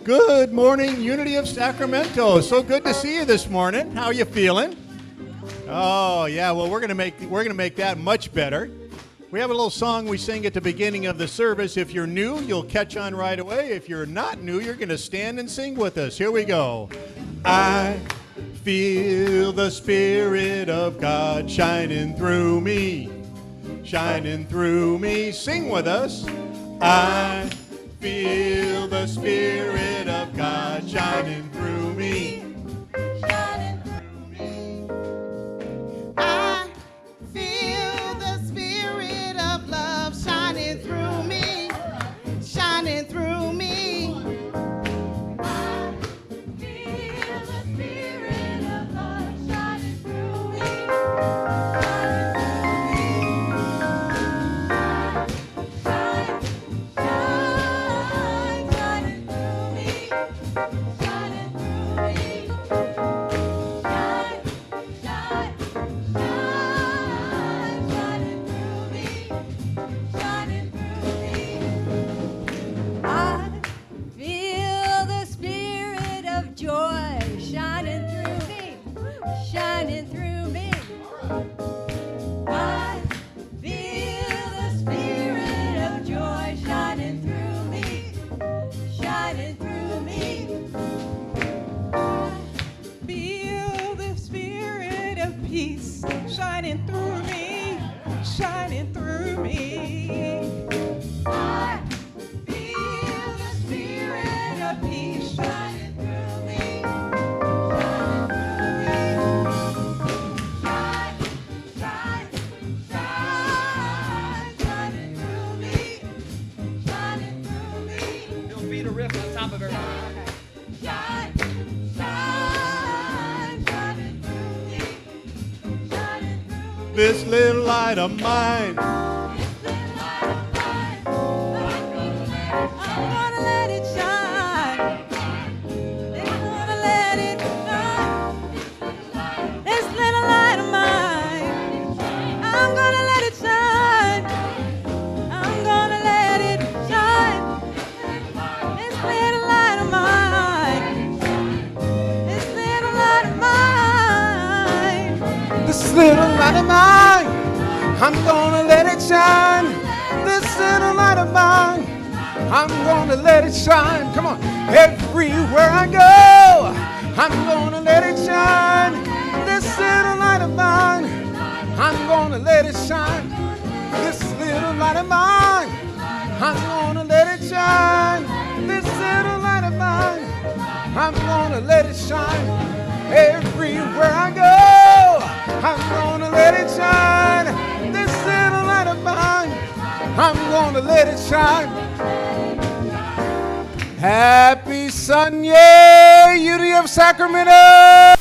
Good morning, Unity of Sacramento. So good to see you this morning. How are you feeling? Oh yeah, well we're gonna make that much better. We have a little song we sing at the beginning of the service. If you're new, you'll catch on right away. If you're not new, you're gonna stand and sing with us. Here we go. I feel the Spirit of God shining through me, shining through me. Sing with us. I feel the Spirit of God shining through me. Shining through me. I feel the Spirit of love shining through me. Shining through me. I feel the Spirit of love shining through me. Shining through me. I feel the Spirit of joy shining through me. Shining through me. I feel the Spirit of peace shining through me. Shining through me. I feel the Spirit of peace shining through me. This little light of mine. I'm gonna let it shine. I'm gonna let it shine. This little light of mine. I'm gonna let it shine. I'm gonna let it shine. This little light of mine. This little light of mine. This little light of mine, I'm gonna let it shine. This little light of mine, I'm gonna let it shine. Come on, everywhere I go, I'm gonna let it shine. This little light of mine, I'm gonna let it shine. This little light of mine, I'm gonna let it shine. This little light of mine, I'm gonna let it shine. Everywhere I go, I'm gonna let it shine. This little light of mine, I'm gonna let it shine. Happy Sunday, Unity of Sacramento.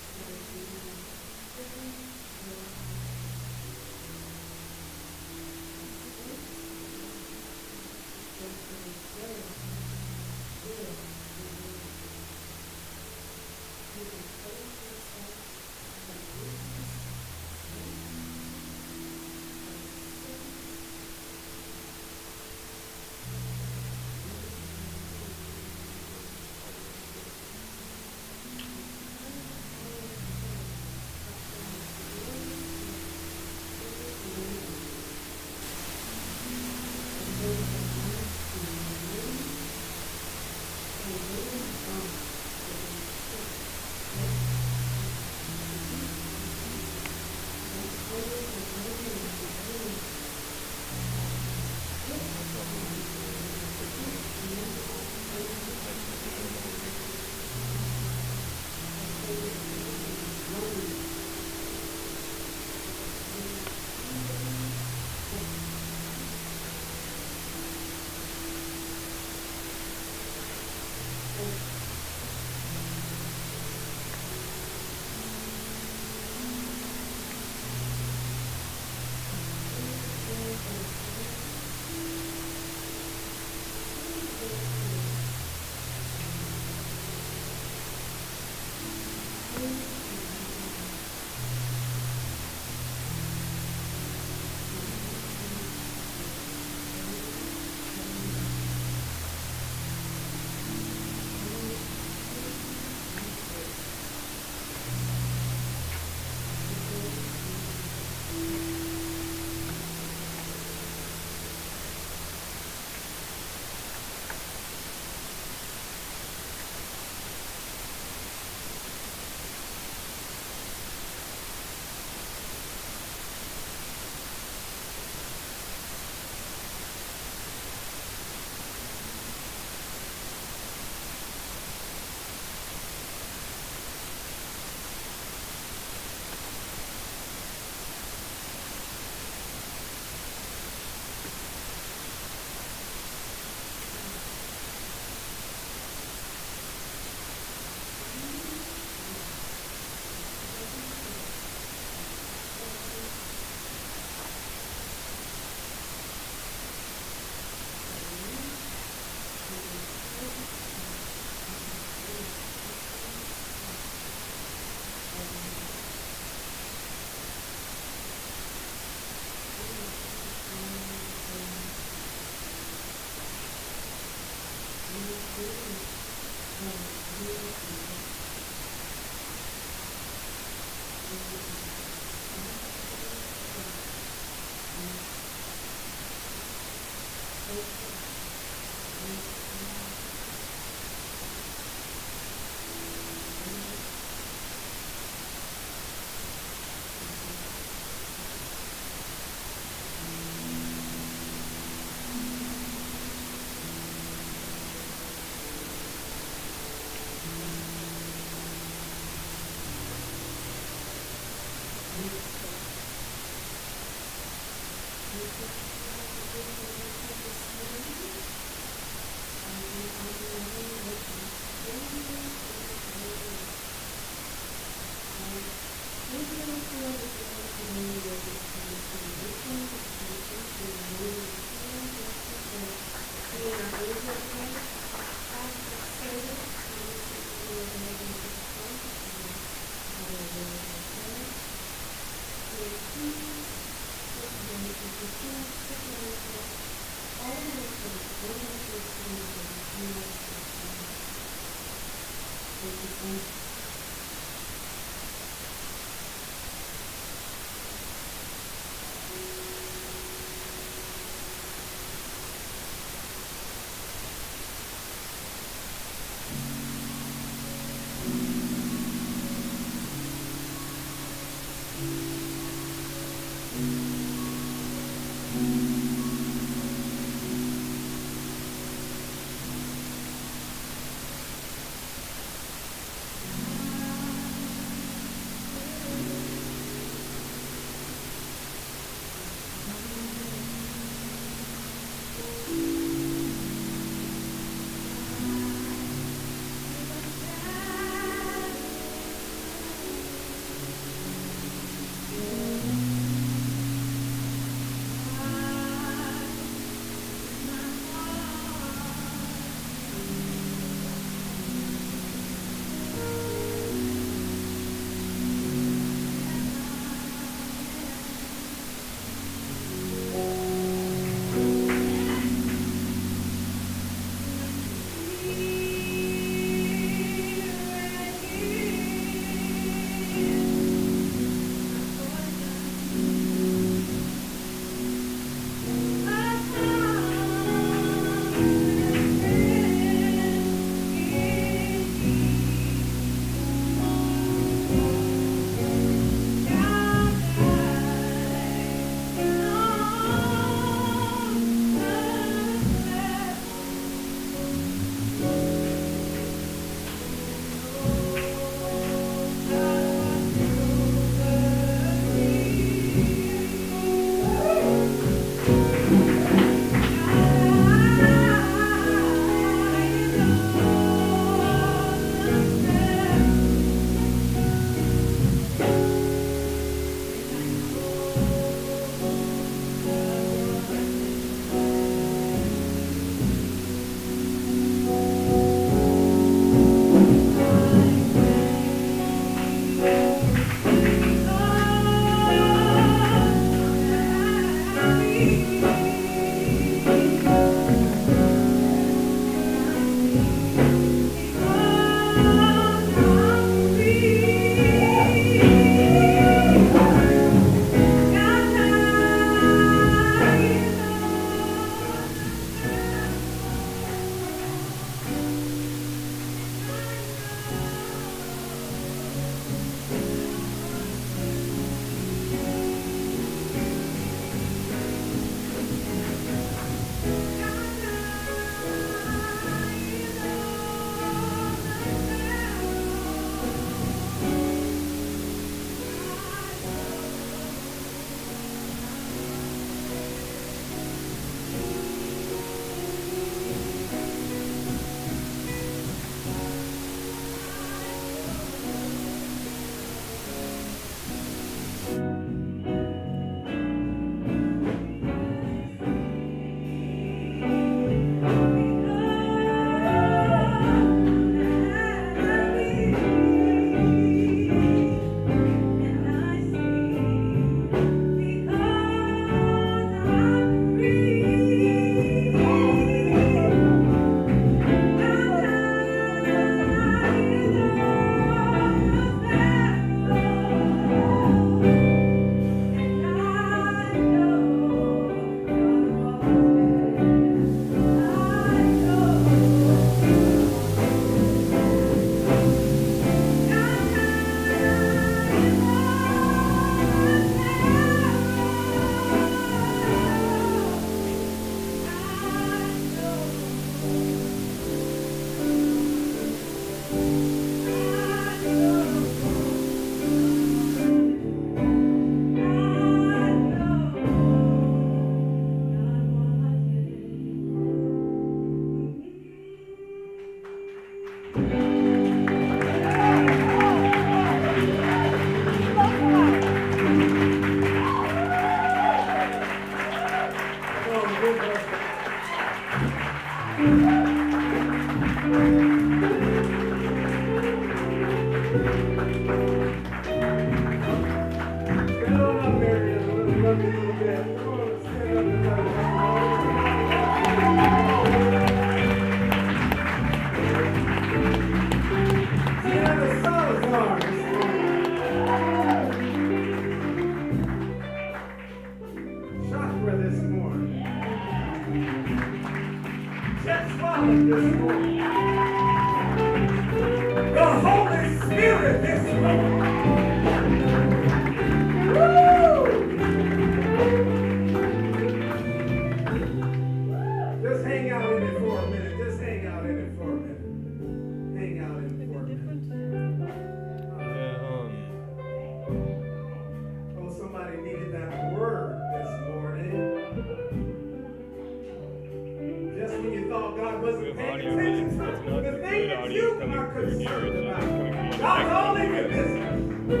there's here, something it's about just it. coming from Y'all the don't leave your business. But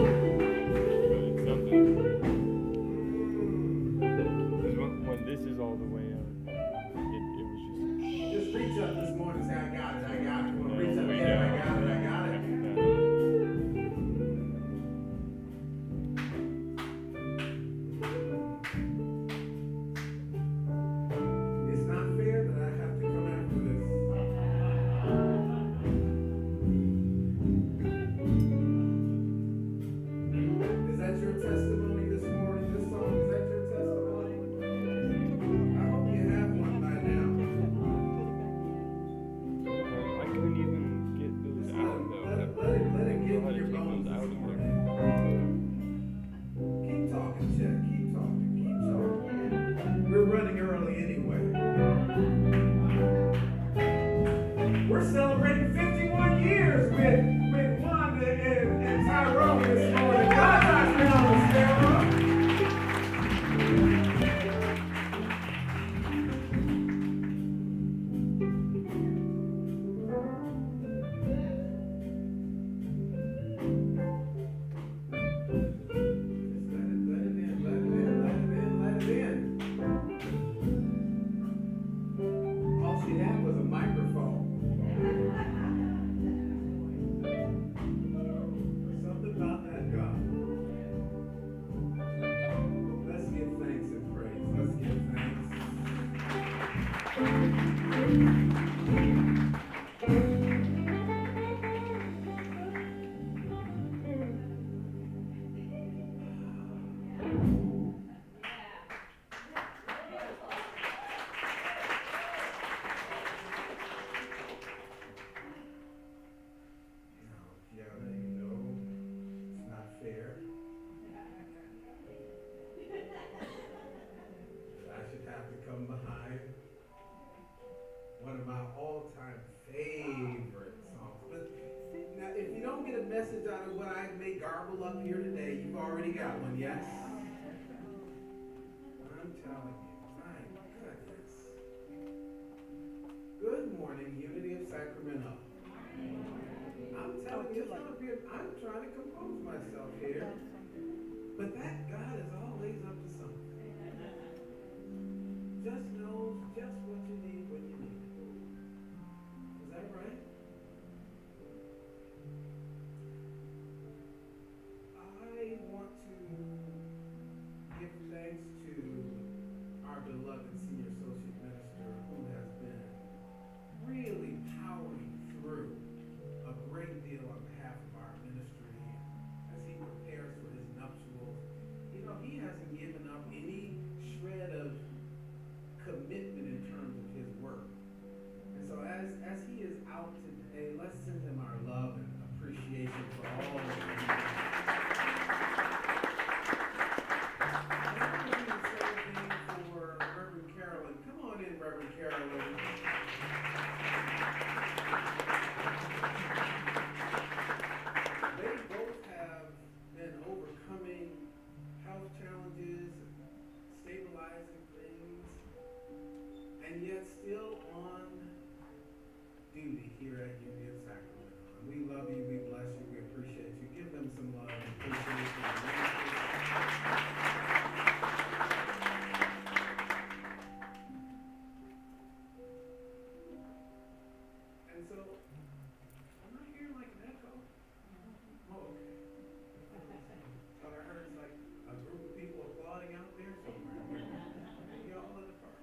it's something. Because when this is all the way up, it was Just reach up this morning and say, I got it, I got it. Come on, no reach up, way yeah, I down. got it, I got it. After that. It's not fair that I have to come after this. Is that your testimony this morning? This song, is that your testimony? I hope you have one by now. I couldn't even get those Just out though. let it I get don't know in how to your take bones those out this of morning. there. Keep talking, Chet. Keep talking. Keep talking. We're running early anyway. We're celebrating 51 years with Wanda and Tyrone this morning. God has been on the steroid. Just let it in, let it in, let it in, let it in. All she had was a microphone. Something about that God. Let's give thanks and praise. Let's give thanks. Yeah, you know, it's not fair that I should have to come behind one of my all-time favorite songs. But now, if you don't get a message out of what I may garble up here today, you've already got one, yes? I'm telling you, my goodness. Good morning, Unity of Sacramento. I'm telling you, it's gonna be. I'm trying to compose myself here, but that God is always up to something. Just knows just what you need when you need it. Is that right? I want to give thanks to our beloved senior associate minister who has been really powering through a great deal on behalf of our ministry as he prepares for his nuptials. You know, he hasn't given up any shred of commitment in terms of his work. And so as he is out today, let's send him our love and appreciation for all of it. For Reverend Carolyn. Come on in, Reverend Carolyn. They both have been overcoming health challenges, stabilizing things, and yet still on duty here at Unity of Sacramento. And we love you, we bless you, we appreciate you. Give them some love and appreciation. And so, am I hearing like an echo? Oh, okay. But I heard it's like a group of people applauding out there somewhere. Y'all in the park.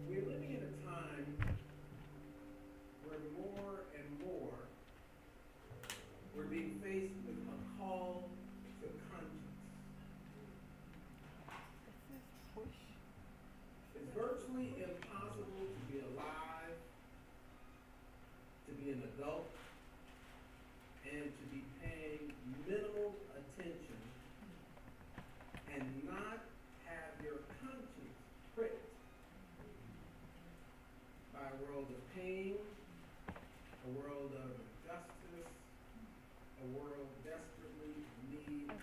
We're living in a time where more and more we're being faced with a call to conscience. It's virtually impossible to be alive, to be an adult, and to be paying minimal attention and not have your conscience pricked by a world of pain, a world of injustice, a world desperately in need of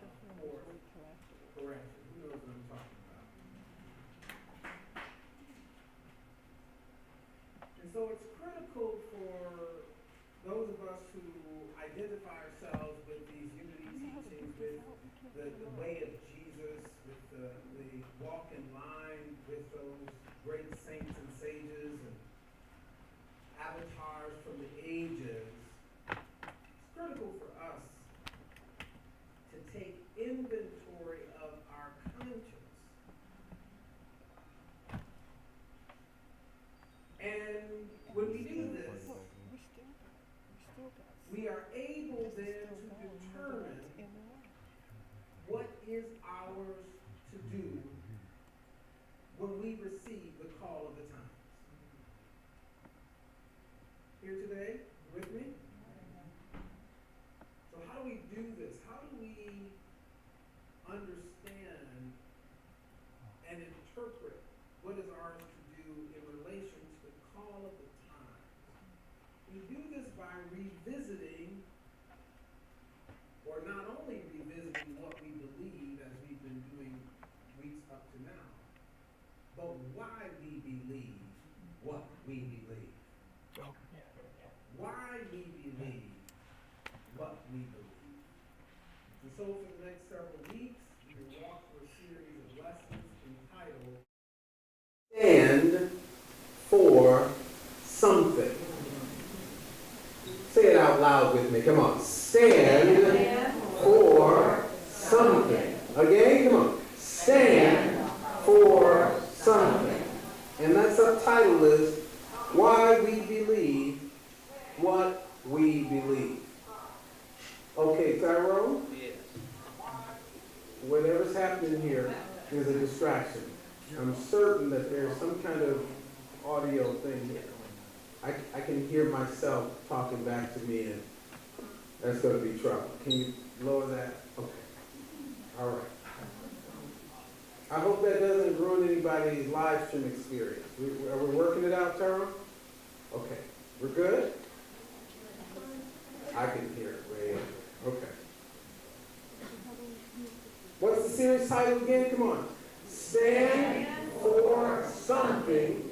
correction. Who knows what I'm talking about? so it's critical for those of us who identify ourselves with these unity teachings, with the way of Jesus, with the walk in line with those great saints and sages and avatars from the ages. It's critical for us to take inventory of our conscience. And when we do this, we are able then to determine what is ours to do when we receive the call of the times. Here today, with me? So how do we do this? How do we understand and interpret what is ours to do in relation to the call of the times? We do this by revisiting, or not only revisiting what we believe as we've been doing weeks up to now, but why we believe what we believe. Why we believe what we believe. And so for the next several weeks, we will walk through a series of lessons entitled Stand for Something. Say it out loud with me. Come on. Stand for something. Again, come on. Stand for something. And that subtitle is Why We Believe What We Believe. Okay, Tyrone? Yes. Whatever's happening here is a distraction. I'm certain that there's some kind of audio thing here. I can hear myself talking back to me, and that's going to be trouble. Can you lower that? Okay. All right. I hope that doesn't ruin anybody's live stream experience. Are we working it out, Tara? Okay. We're good? I can hear it way up. Okay. What's the series title again? Come on. Stand for something.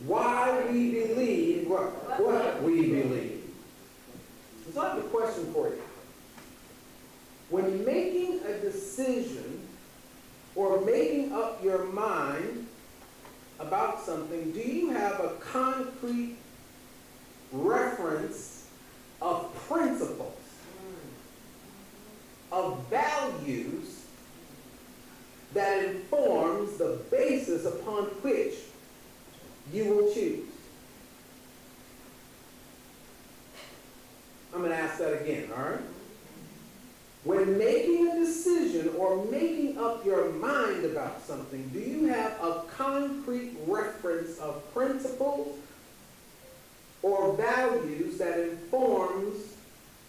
Why we believe what we believe. So I have a question for you. When making a decision or making up your mind about something, do you have a concrete reference of principles, of values that informs the basis upon which you will choose? I'm going to ask that again, all right? When making a decision or making up your mind about something, do you have a concrete reference of principles or values that informs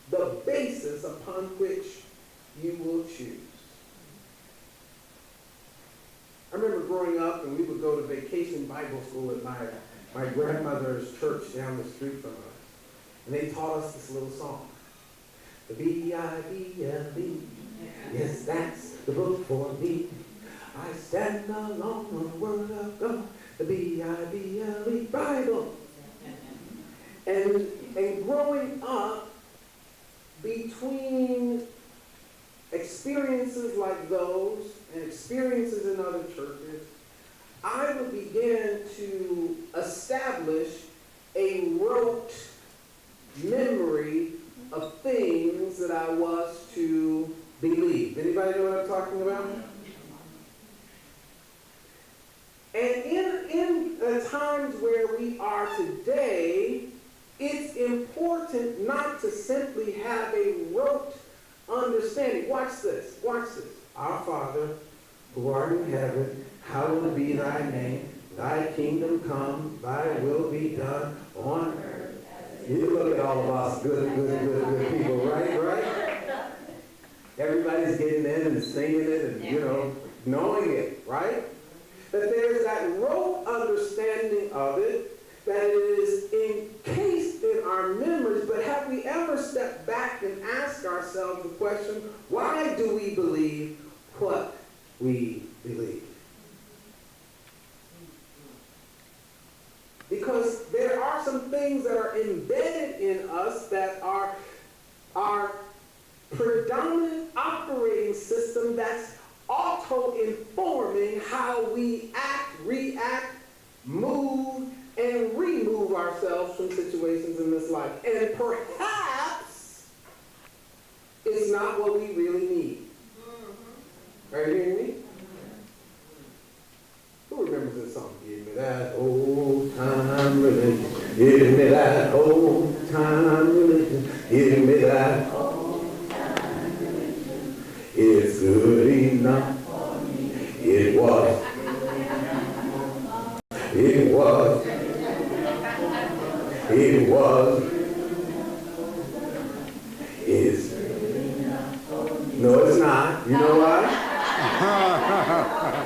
the basis upon which you will choose? I remember growing up, and we would go to vacation Bible school at my grandmother's church down the street from us. And they taught us this little song. The B-I-B-L-E. Yes, that's the book for me. I stand alone on the word of God. The B-I-B-L-E Bible. And growing up, between experiences like those and experiences in other churches, I would begin to establish a rote memory of things that I was to believe. Anybody know what I'm talking about? And in the times where we are today, it's important not to simply have a rote understanding. Watch this. Watch this. Our Father, who art in heaven, hallowed be thy name. Thy kingdom come, thy will be done on earth. You look at all of us good people, right? Everybody's getting in and singing it and, knowing it, right? That there's that rote understanding of it, that it is encased in our memories, but have we ever stepped back and asked ourselves the question, why do we believe what we believe? Because there are some predominant operating system that's auto-informing how we act, react, move, and remove ourselves from situations in this life. And perhaps it's not what we really need. Are you hearing me? Who remembers this song? Give me that old time religion. Give me that old time religion. Give me that old time religion. It's good enough for me. It was. It was. It was. It's. No, it's not. You know why?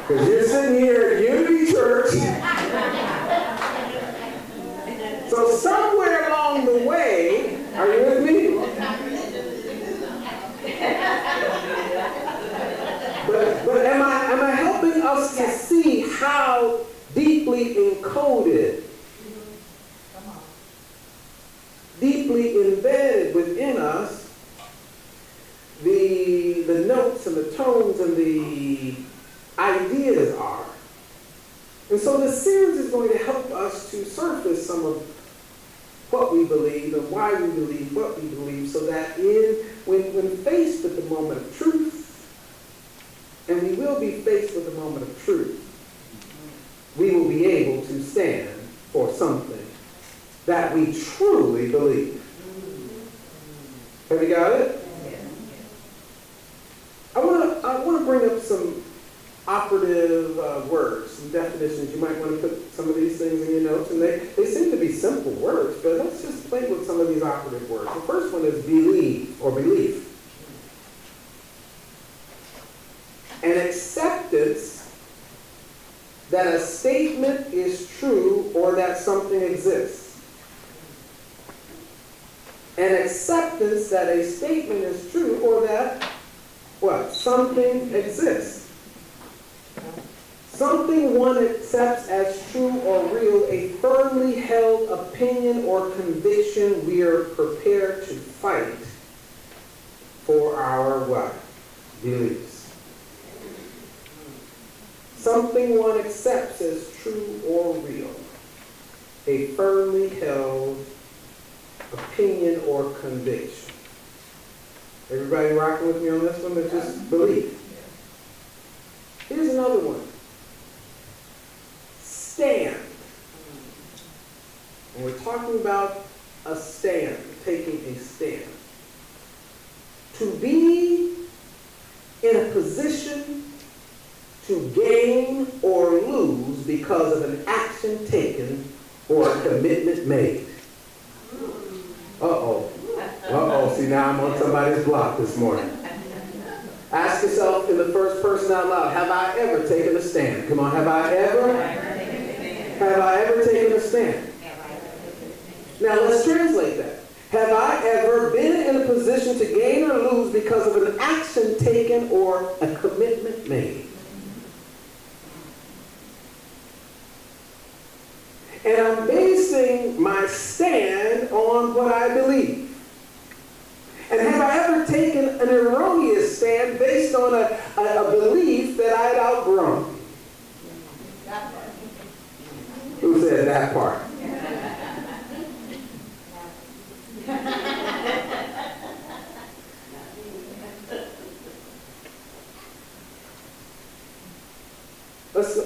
Because you're sitting here at Unity Church. So somewhere along the way, are you with me? But am I helping us to see how deeply encoded, deeply embedded within us the notes and the tones and the ideas are? And so this series is going to help us to surface some of what we believe and why we believe what we believe, so that when faced with the moment of truth, and we will be faced with the moment of truth, we will be able to stand for something that we truly believe. Have you got it? I want to bring up some operative words, some definitions. You might want to put some of these things in your notes, and they seem to be simple words, but let's just play with some of these operative words. The first one is believe or belief. An acceptance that a statement is true or that something exists. An acceptance that a statement is true or that what? Something exists. Something one accepts as true or real, a firmly held opinion or conviction we are prepared to fight for our what? Beliefs. Something one accepts as true or real, a firmly held opinion or conviction. Everybody rocking with me on this one? It's just belief. Here's another one. Stand. And we're talking about a stand, taking a stand. To be in a position to gain or lose because of an action taken or a commitment made. Uh-oh. Uh-oh, see, now I'm on somebody's block this morning. Ask yourself in the first person out loud, have I ever taken a stand? Come on, have I ever taken a stand? Now let's translate that. Have I ever been in a position to gain or lose because of an action taken or a commitment made? And I'm basing my stand on what I believe. And have I ever taken an erroneous stand based on a belief that I had outgrown? Who said that part?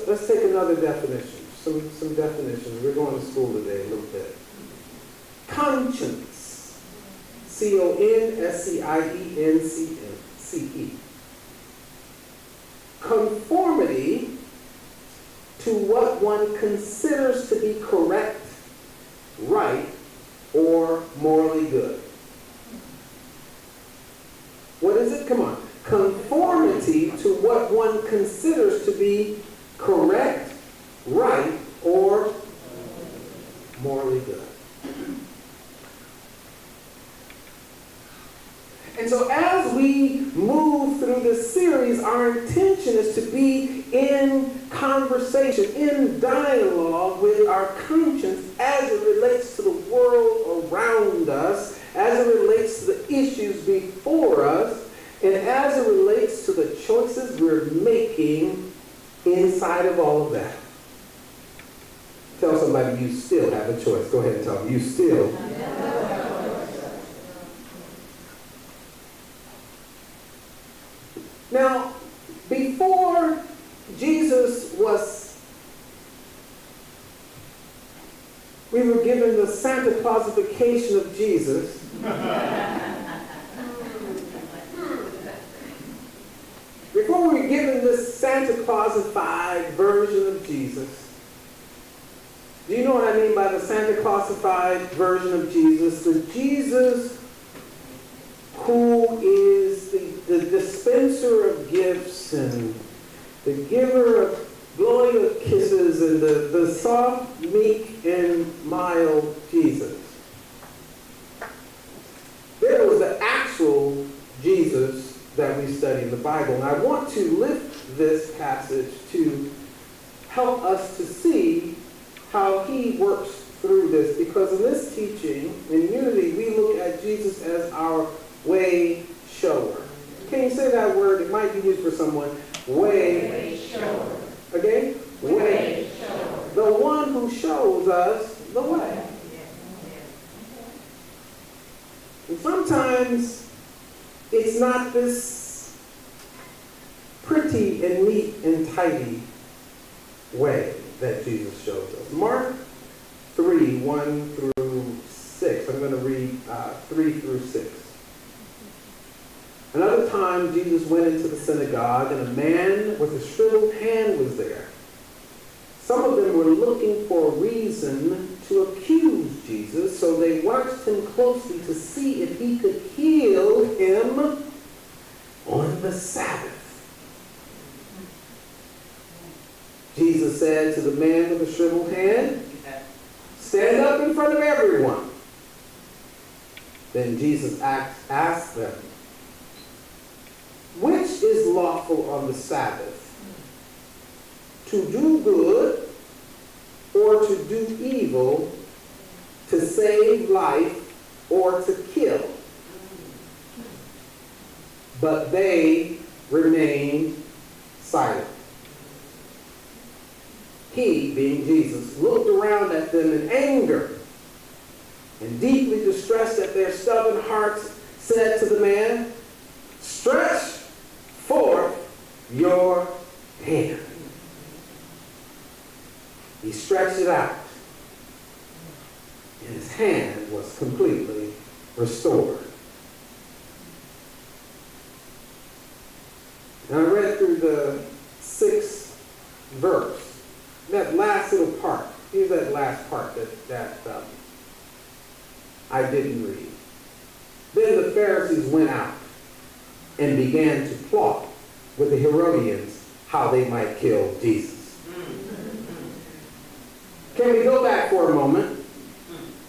Let's take another definition. Some definitions. We're going to school today a little bit. Conscience. C-O-N-S-C-I-E-N-C-E. Conformity to what one considers to be correct, right, or morally good. What is it? Come on. Conformity to what one considers to be correct, right, or morally good. And so as we move through this series, our intention is to be in conversation, in dialogue with our conscience as it relates to the world around us, as it relates to the issues before us, and as it relates to the choices we're making inside of all of that. Tell somebody you still have a choice. Go ahead and tell them you still have a choice. Now, before Jesus we were given the Santa Clausification of Jesus. Before we were given this Santa Clausified version of Jesus, do you know what I mean by the Santa Clausified version of Jesus? The Jesus who is the dispenser of gifts and the giver of blowing of kisses and the soft, meek, and mild Jesus. There was the actual Jesus that we study in the Bible. And I want to lift this passage to help us to see how he works through this. Because in this teaching, in unity, we look at Jesus as our way shower. Can you say that word? It might be used for someone. Way shower. Again? Way shower. The one who shows us the way. And sometimes it's not this pretty and neat and tidy way that Jesus shows us. Mark 3, 1 through 6. I'm going to read 3 through 6. Another time, Jesus went into the synagogue, and a man with a shriveled hand was there. Some of them were looking for a reason to accuse Jesus, so they watched him closely to see if he could heal him on the Sabbath. Jesus said to the man with the shriveled hand, "Stand up in front of everyone." Then Jesus asked them, "Which is lawful on the Sabbath? To do good or to do evil, to save life or to kill?" But they remained silent. He, being Jesus, looked around at them in anger and deeply distressed at their stubborn hearts, said to the man, "Stretch forth your hand." He stretched it out, and his hand was completely restored. Now I read through the 6th verse. That last little part. Here's that last part that I didn't read. Then the Pharisees went out and began to plot with the Herodians how they might kill Jesus. Can we go back for a moment?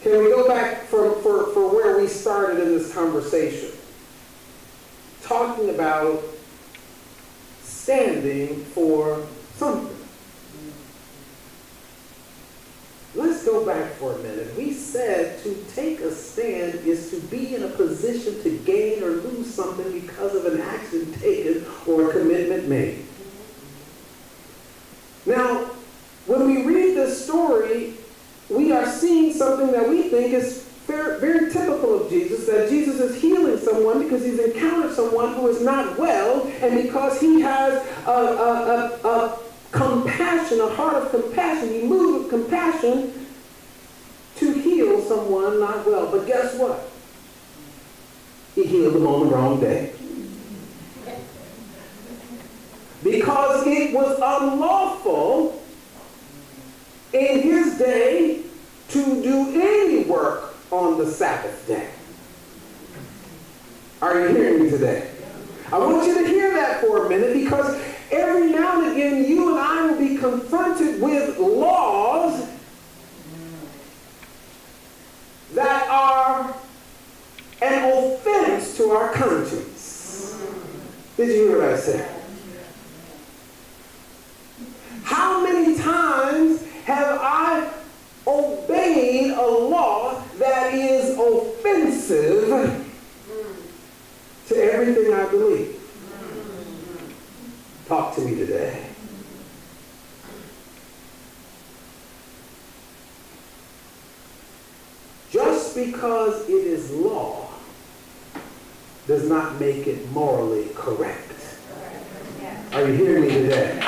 Can we go back for where we started in this conversation? Talking about standing for something. Let's go back for a minute. We said to take a stand is to be in a position to gain or lose something because of an action taken or a commitment made. Now, when we read this story, we are seeing something that we think is very, very typical of Jesus, that Jesus is healing someone because he's encountered someone who is not well, and because he has a compassion, a heart of compassion. He moved with compassion to heal someone not well. But guess what? He healed them on the wrong day. Because it was unlawful in his day to do any work on the Sabbath day. Are you hearing me today? I want you to hear that for a minute, because every now and again you and I will be confronted with laws that are an offense to our conscience. Did you hear what I said? How many times have I obeyed a law that is offensive to everything I believe. Talk to me today. Just because it is law does not make it morally correct. Are you hearing me today?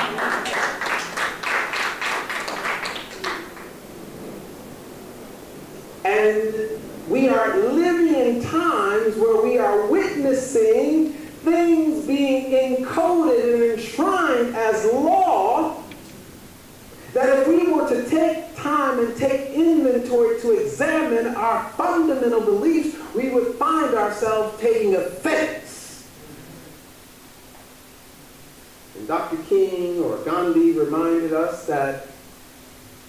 And we are living in times where we are witnessing things being encoded and enshrined as law, that if we were to take time and take inventory to examine our fundamental beliefs, we would find ourselves taking offense. And Dr. King or Gandhi reminded us that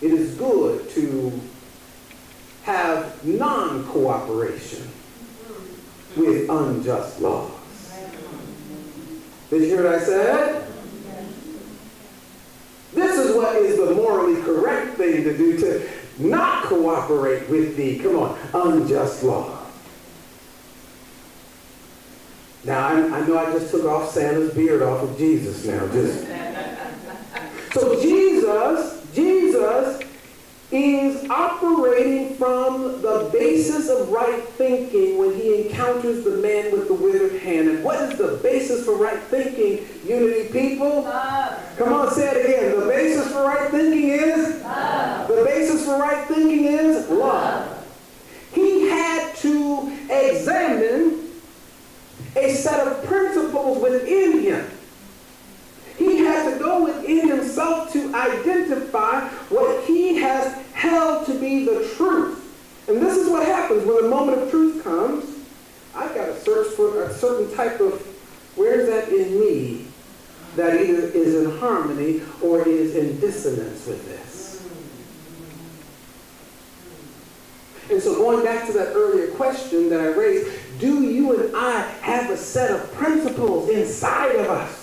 it is good to have non-cooperation with unjust laws. Did you hear what I said? This is what is the morally correct thing to do, to not cooperate with the, come on, unjust law. Now, I know I just took off Santa's beard off of Jesus now. So Jesus is operating from the basis of right thinking when he encounters the man with the withered hand. And what is the basis for right thinking, Unity people? Love. Come on, say it again. The basis for right thinking is? Love. The basis for right thinking is? Love. He had to examine a set of principles within him. He had to go within himself to identify what he has held to be the truth. And this is what happens when the moment of truth comes. I've got to search for a certain type of, where is that in me that either is in harmony or is in dissonance with this. And so going back to that earlier question that I raised, do you and I have a set of principles inside of us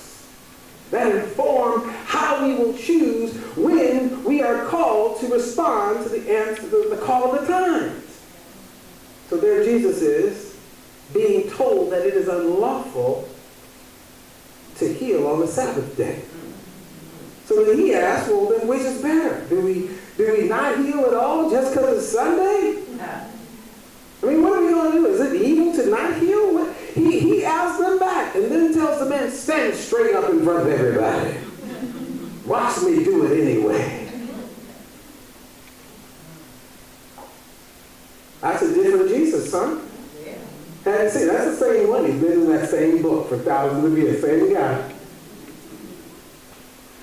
that inform how we will choose when we are called to respond to the answer, the call of the times? So there Jesus is, being told that it is unlawful to heal on the Sabbath day. So then he asks, well, then which is better? Do we not heal at all just because it's Sunday? I mean, what are we going to do? Is it evil to not heal? He asks them back and then tells the man, stand straight up in front of everybody. Watch me do it anyway. That's a different Jesus, son. Hadn't seen. That's the same one. He's been in that same book for thousands of years. Same guy.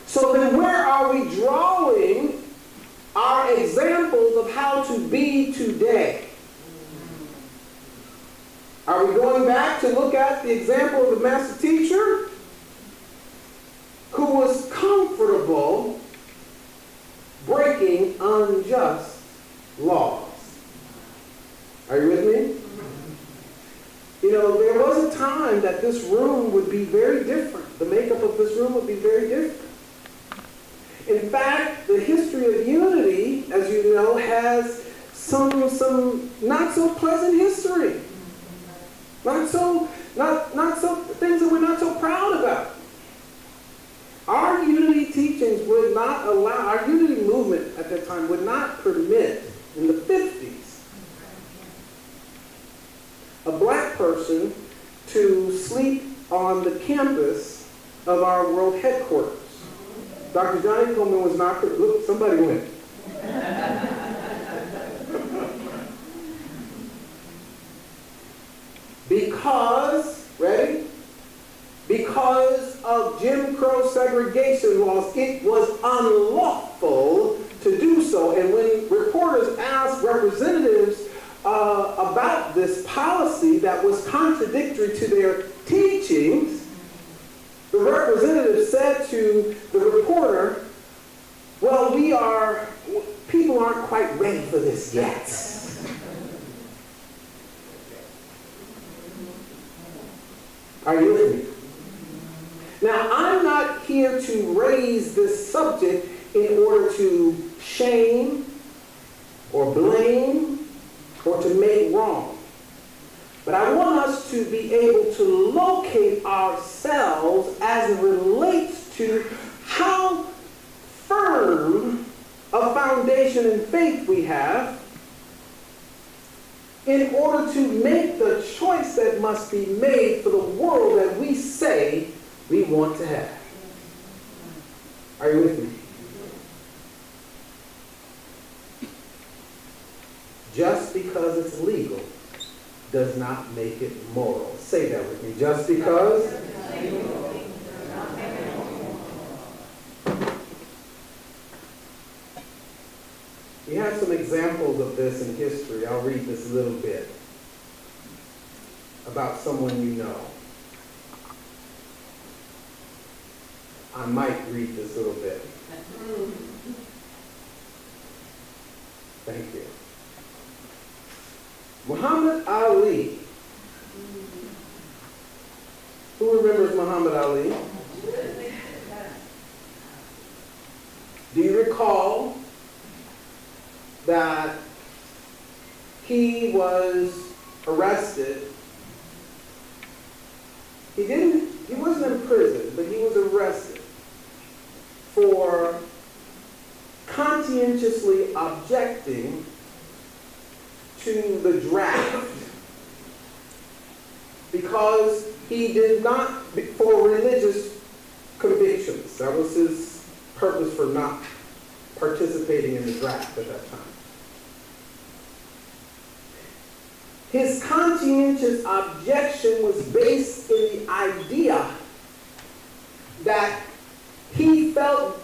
So then where are we drawing our examples of how to be today? Are we going back to look at the example of the master teacher who was comfortable breaking unjust laws? Are you with me? You know, there was a time that this room would be very different. The makeup of this room would be very different. In fact, the history of Unity, as you know, has some not so pleasant history. Not so things that we're not so proud about. Our Unity teachings would not allow, our Unity movement at that time would not permit, in the 50s, a black person to sleep on the campus of our world headquarters. Dr. Johnny Coleman was not, look, somebody went. Because, ready? Because of Jim Crow segregation laws, it was unlawful to do so. And when reporters asked representatives about this policy that was contradictory to their teachings, the representative said to the reporter, well, people aren't quite ready for this yet. Are you with me? Now, I'm not here to raise this subject in order to shame or blame or to make wrong. But I want us to be able to locate ourselves as it relates to how firm a foundation in faith we have in order to make the choice that must be made for the world that we say we want to have. Are you with me? Just because it's legal does not make it moral. Say that with me. Just because. We have some examples of this in history. I'll read this a little bit about someone you know. I might read this a little bit. Thank you. Muhammad Ali. Who remembers Muhammad Ali? Do you recall that he was arrested? He wasn't in prison, but he was arrested for conscientiously objecting to the draft because he did not, for religious convictions. That was his purpose for not participating in the draft at that time. His conscientious objection was based in the idea that he felt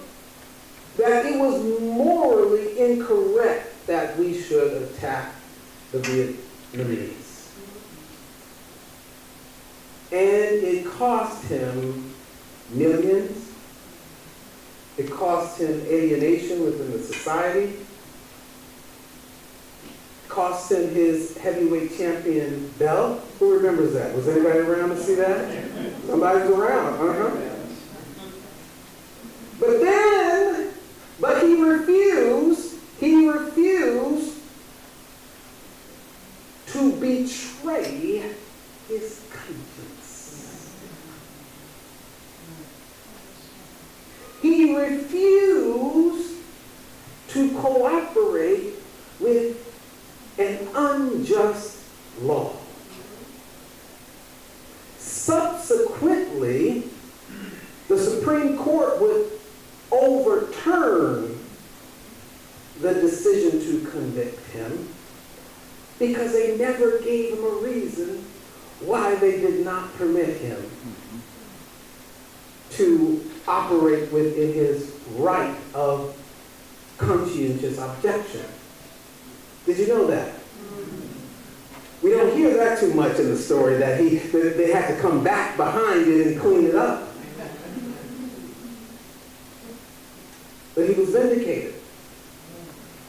that it was morally incorrect that we should attack the Vietnamese. And it cost him millions. It cost him alienation within the society. Cost him his heavyweight champion belt. Who remembers that? Was anybody around to see that? Somebody's around. But he refused to betray his conscience. He refused to cooperate with an unjust law. Subsequently, the Supreme Court would overturn the decision to convict him because they never gave him a reason why they did not permit him to operate within his right of conscientious objection. Did you know that? We don't hear that too much in the story, that they had to come back behind it and clean it up. But he was vindicated.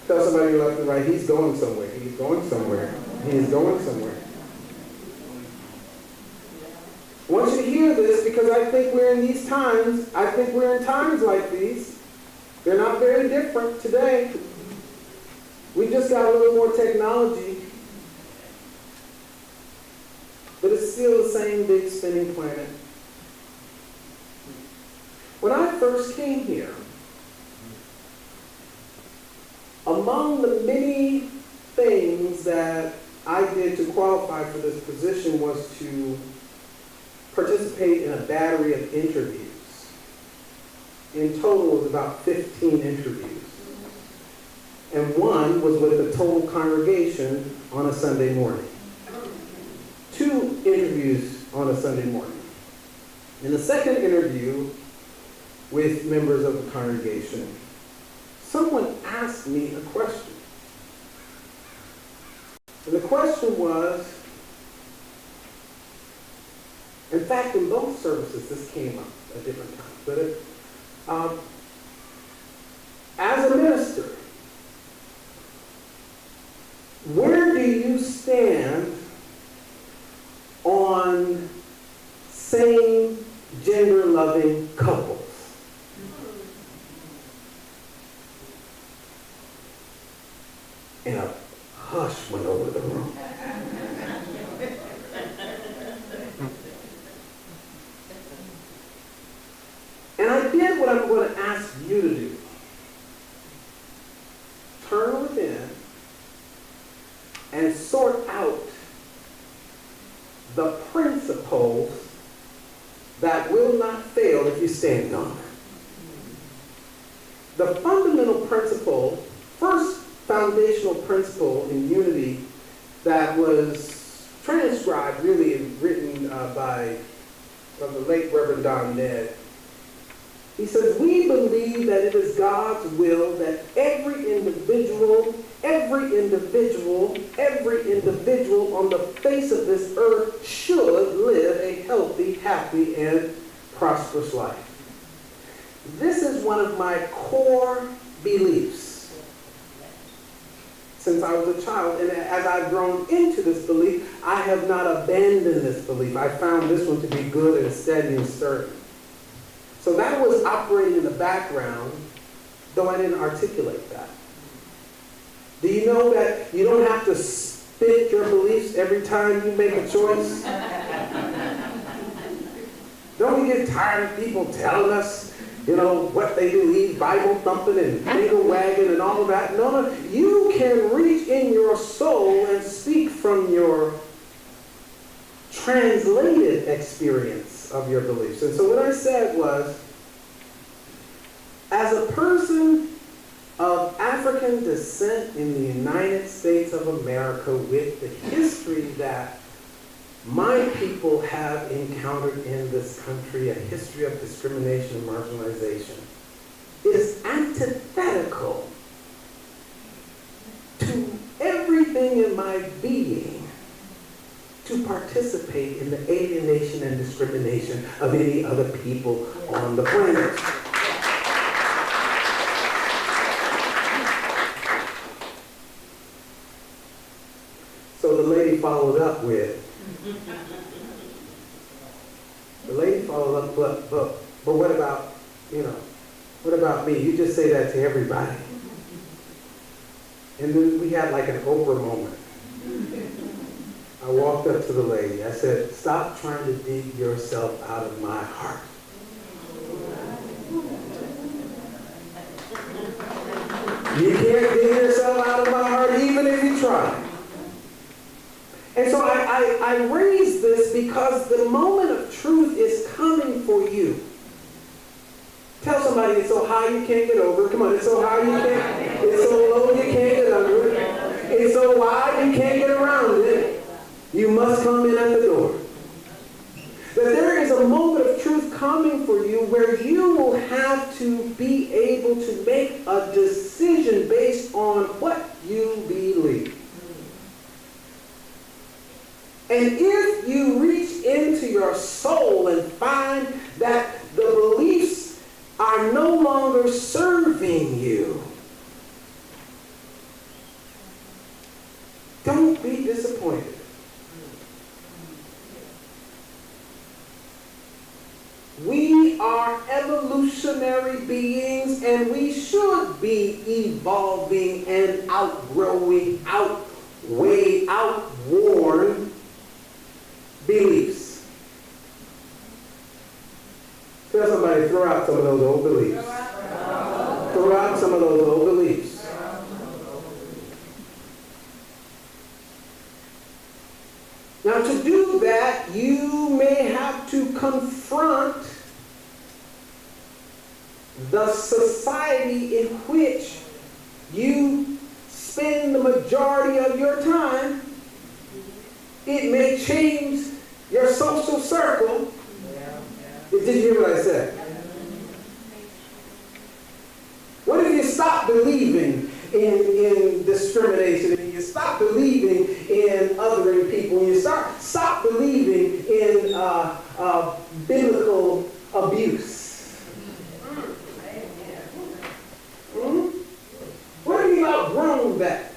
Tell somebody left and right, he's going somewhere. He's going somewhere. He is going somewhere. I want you to hear this because I think we're in these times. I think we're in times like these. They're not very different today. We just got a little more technology. But it's still the same big spinning planet. When I first came here, among the many things that I did to qualify for this position was to participate in a battery of interviews. In total, it was about 15 interviews. And one was with the total congregation on a Sunday morning. 2 interviews on a Sunday morning. In the second interview with members of the congregation, someone asked me a question. And the question was, in fact, in both services, this came up at different times. But as a minister, where do you stand on same gender-loving couples? And a hush went over the room. that will not fail if you stand on it. The fundamental principle, first foundational principle in unity that was transcribed, really, and written from the late Reverend Don Ned. He says, we believe that it is God's will that every individual on the face of this earth should live a healthy, happy, and prosperous life. This is one of my core beliefs since I was a child. And as I've grown into this belief, I have not abandoned this belief. I found this one to be good and steady and certain. So that was operating in the background, though I didn't articulate that. Do you know that you don't have to spit your beliefs every time you make a choice? Don't we get tired of people telling us, what they believe, Bible thumping and finger wagging and all of that? No, you can reach in your soul and speak from your translated experience of your beliefs. And so what I said was, as a person of African descent in the United States of America with the history that my people have encountered in this country, a history of discrimination and marginalization, it is antithetical to everything in my being to participate in the alienation and discrimination of any other people on the planet. So the lady followed up, but what about, what about me? You just say that to everybody. And then we had like an Oprah moment. I walked up to the lady. I said, stop trying to dig yourself out of my heart. You can't dig yourself out of my heart even if you try. And so I raise this because the moment of truth is coming for you. Tell somebody it's so high you can't get over it. Come on, it's so high you can't. It's so low you can't get under it. It's so wide you can't get around it. You must come in at the door. That there is a moment of truth coming for you where you will have to be able to make a decision based on what you believe. And if you reach into your soul and find that the beliefs are no longer serving you, don't be disappointed. We are evolutionary beings, and we should be evolving and outgrowing, outworn beliefs. Tell somebody, throw out some of those old beliefs. Throw out some of those old beliefs. Now, to do that, you may have to confront the society in which you spend the majority of your time. It may change your social circle. Did you hear what I said? What if you stop believing in discrimination, and you stop believing in othering people, and you stop believing in biblical abuse? What if you outgrown that?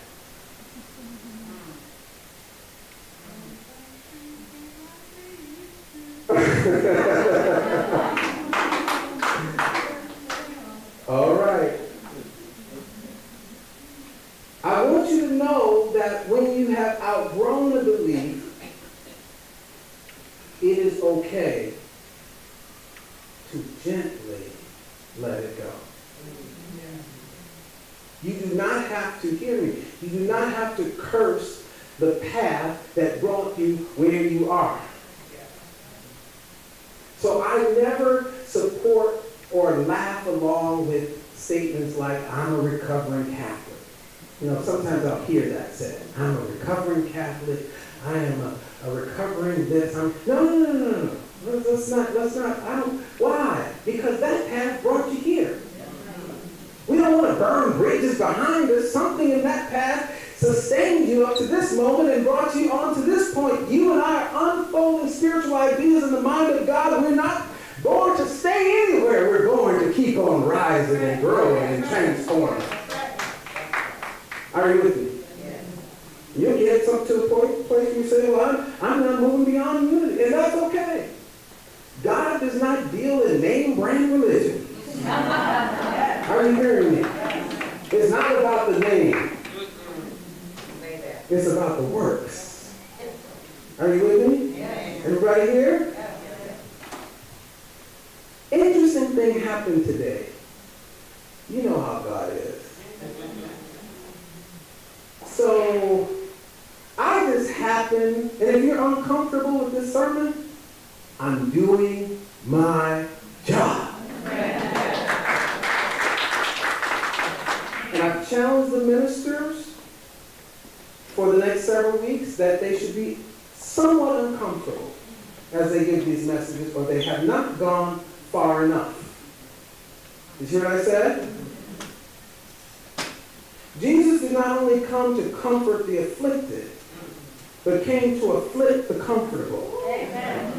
All right. I want you to know that when you have outgrown a belief, it is okay to gently let it go. You do not have to, hear me, you do not have to curse the path that brought you where you are. So I never support or laugh along with statements like, I'm a recovering Catholic. You know, sometimes I'll hear that said. I'm a recovering Catholic. I am a recovering this. No. Let's not, why? Because that path brought you here. We don't want to burn bridges behind us. Something in that path sustained you up to this moment and brought you on to this point. You and I are unfolding spiritual ideas in the mind of God. We're not born to stay anywhere. We're born to keep on rising and growing and transforming. Are you with me? You'll get up to a place where you say, well, I'm not moving beyond unity. And that's okay. God does not deal in name brand religion. Are you hearing me? It's not about the name. It's about the works. Are you with me? Everybody here? Interesting thing happened today. You know how God is. So, I just happened, and if you're uncomfortable with this sermon, I'm doing my job. And I've challenged the ministers for the next several weeks that they should be somewhat uncomfortable as they give these messages, or they have not gone far enough. Did you hear what I said? Jesus did not only come to comfort the afflicted, but came to afflict the comfortable. Amen.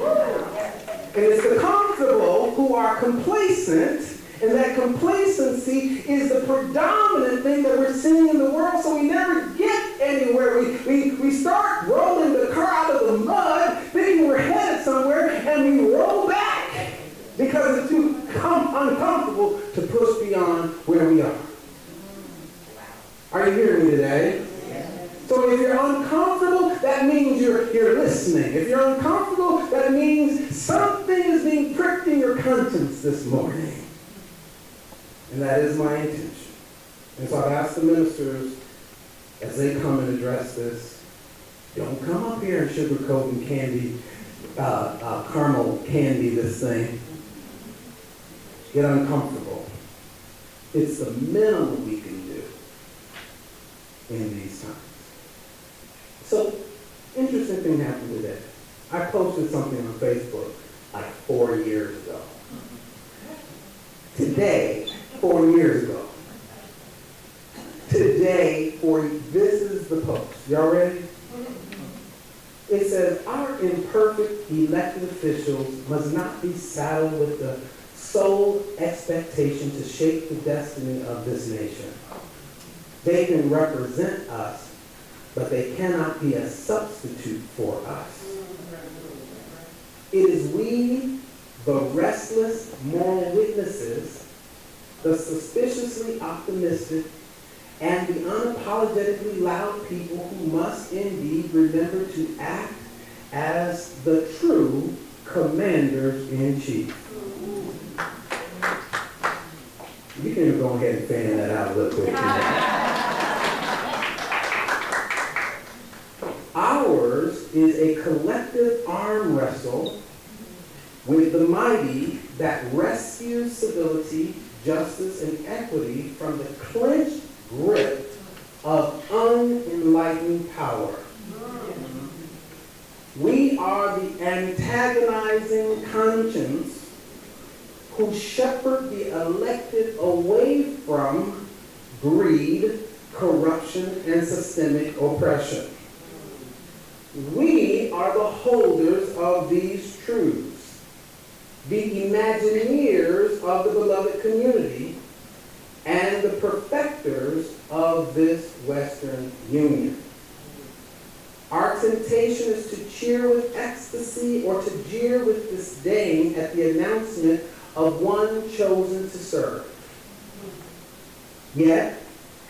And it's the comfortable who are complacent, and that complacency is the predominant thing that we're seeing in the world, so we never get anywhere. We start rolling the car out of the mud, thinking we're headed somewhere, and we roll back because it's too uncomfortable to push beyond where we are. Are you hearing me today? So if you're uncomfortable, that means you're listening. If you're uncomfortable, that means something is being pricked in your conscience this morning. And that is my intention. And so I've asked the ministers, as they come and address this, don't come up here and sugarcoat and candy, caramel candy this thing. Get uncomfortable. It's the minimum we can do in these times. So, interesting thing happened today. I posted something on Facebook like 4 years ago. Today, 4 years ago. Today, this is the post. Y'all ready? It says, our imperfect elected officials must not be saddled with the sole expectation to shape the destiny of this nation. They can represent us, but they cannot be a substitute for us. It is we, the restless moral witnesses, the suspiciously optimistic, and the unapologetically loud people who must indeed remember to act as the true commanders-in-chief. You can go ahead and fan that out a little bit. Ours is a collective arm wrestle with the mighty that rescues civility, justice, and equity from the clenched grip of unenlightened power. We are the antagonizing conscience who shepherd the elected away from greed, corruption, and systemic oppression. We are the holders of these truths, the imagineers of the beloved community, and the perfecters of this Western Union. Our temptation is to cheer with ecstasy or to jeer with disdain at the announcement of one chosen to serve. Yet,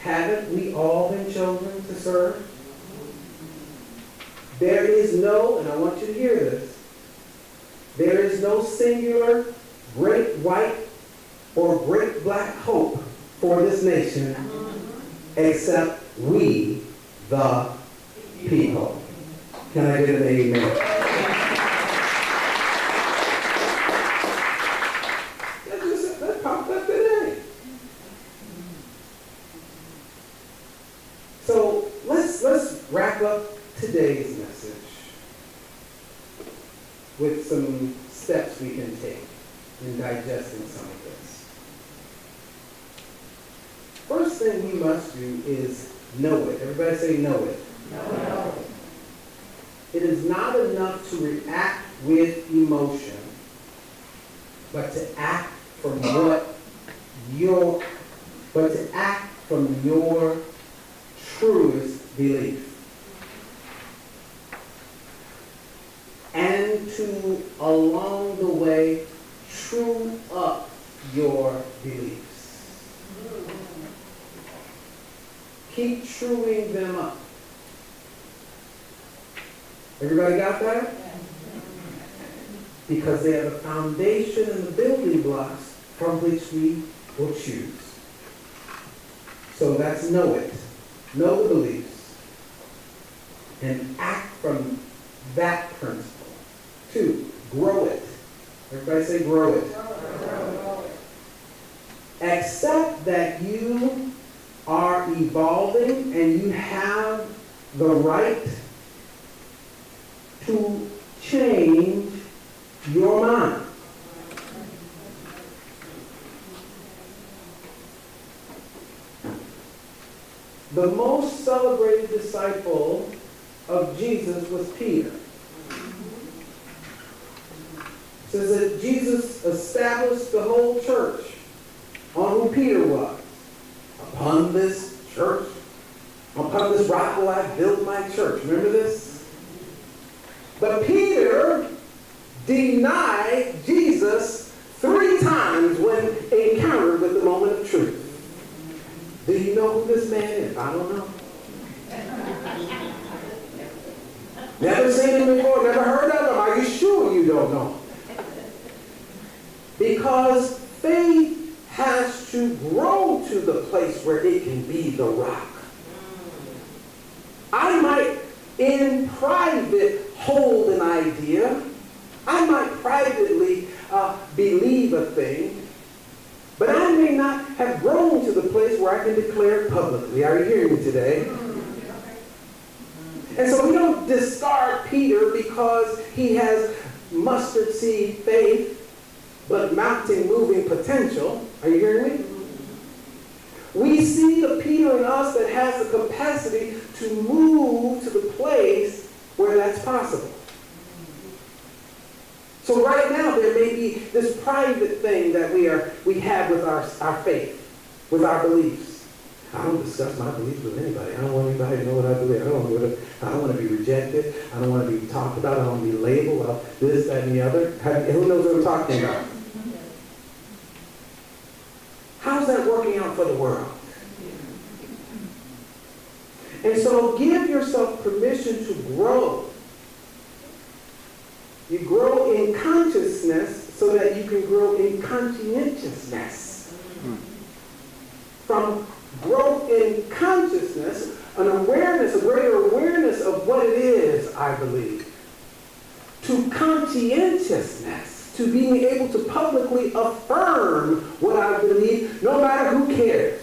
haven't we all been chosen to serve? There is no, and I want you to hear this, there is no singular great white or great black hope for this nation except we, the people. Can I get an amen? steps we can take in digesting some of this. First thing we must do is know it. Everybody say know it. Know it. It is not enough to react with emotion, but to act from your truest belief. And to, along the way, true up your beliefs. Keep truing them up. Everybody got that? Because they are the foundation and the building blocks from which we will choose. So that's know it. Know the beliefs. And act from that principle. 2, grow it. Everybody say grow it. Accept that you are evolving and you have the right to change your mind. The most celebrated disciple of Jesus was Peter. It says that Jesus established the whole church on who Peter was. Upon this church, upon this rock will I build my church. Remember this? But Peter denied Jesus 3 times when encountered with the moment of truth. Do you know who this man is? I don't know. Never seen him before, never heard of him. Are you sure you don't know? Because faith has to grow to the place where it can be the rock. I might, in private, hold an idea. I might privately believe a thing. But I may not have grown to the place where I can declare it publicly. Are you hearing me today? And so we don't discard Peter because he has mustard seed faith, but mountain moving potential. Are you hearing me? We see the Peter in us that has the capacity to move to the place where that's possible. So right now there may be this private thing that we have with our faith, with our beliefs. I don't discuss my beliefs with anybody. I don't want anybody to know what I believe. I don't want to be rejected. I don't want to be talked about. I don't want to be labeled of this, that, and the other. Who knows what I'm talking about? How's that working out for the world? And so give yourself permission to grow. You grow in consciousness so that you can grow in conscientiousness. From growth in consciousness, an awareness, a greater awareness of what it is, I believe, to conscientiousness, to being able to publicly affirm what I believe, no matter who cares,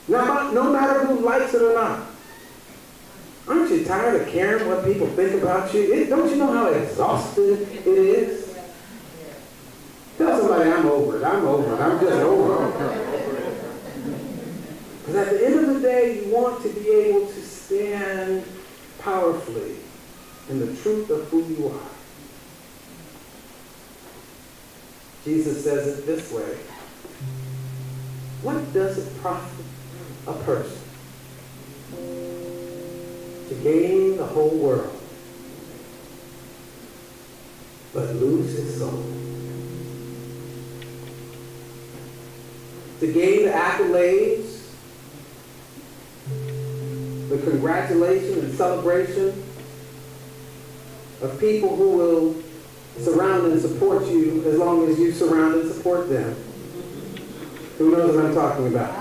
no matter who likes it or not. Aren't you tired of caring what people think about you? Don't you know how exhausting it is? Tell somebody I'm over it. I'm over it. I'm just over it. Because at the end of the day, you want to be able to stand powerfully in the truth of who you are. Jesus says it this way. What does it profit a person to gain the whole world, but lose his soul? To gain the accolades, the congratulations and celebration of people who will surround and support you as long as you surround and support them. Who knows what I'm talking about?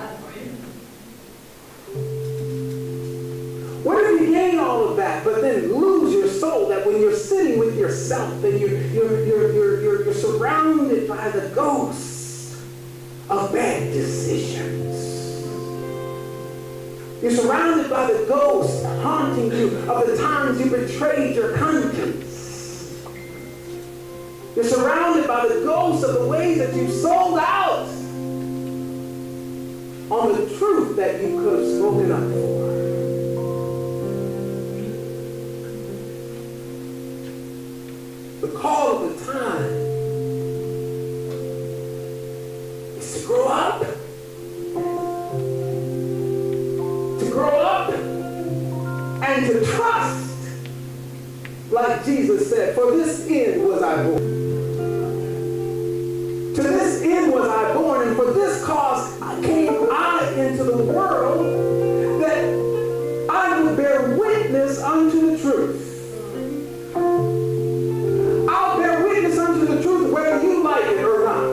What if you gain all of that, but then lose your soul? That when you're sitting with yourself, and you're surrounded by the ghosts of bad decisions. You're surrounded by the ghosts haunting you of the times you betrayed your conscience. You're surrounded by the ghosts of the ways that you sold out on the truth that you could have spoken up for. The call of the time is to grow up. To grow up and to trust. Like Jesus said, for this end was I born. To this end was I born, and for this cause came I into the world, that I would bear witness unto the truth. I'll bear witness unto the truth whether you like it or not.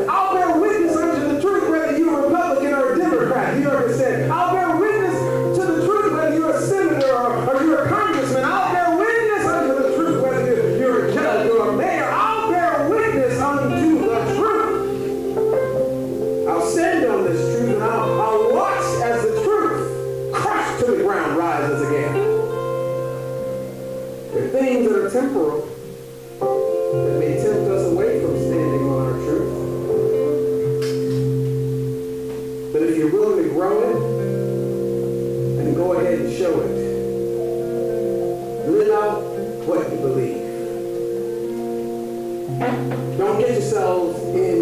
I'll bear witness unto the truth whether you're a Republican or a Democrat. You understand? I'll bear witness to the truth whether you're a senator or you're a congressman. I'll bear witness unto the truth whether you're a judge or a mayor. I'll bear witness unto the truth. I'll stand on this truth and I'll watch as the truth crushed to the ground rises again. There are things that are temporal that may tempt us away from standing on our truth. But if you're willing to grow it, then go ahead and show it. Live out what you believe. Don't get yourselves in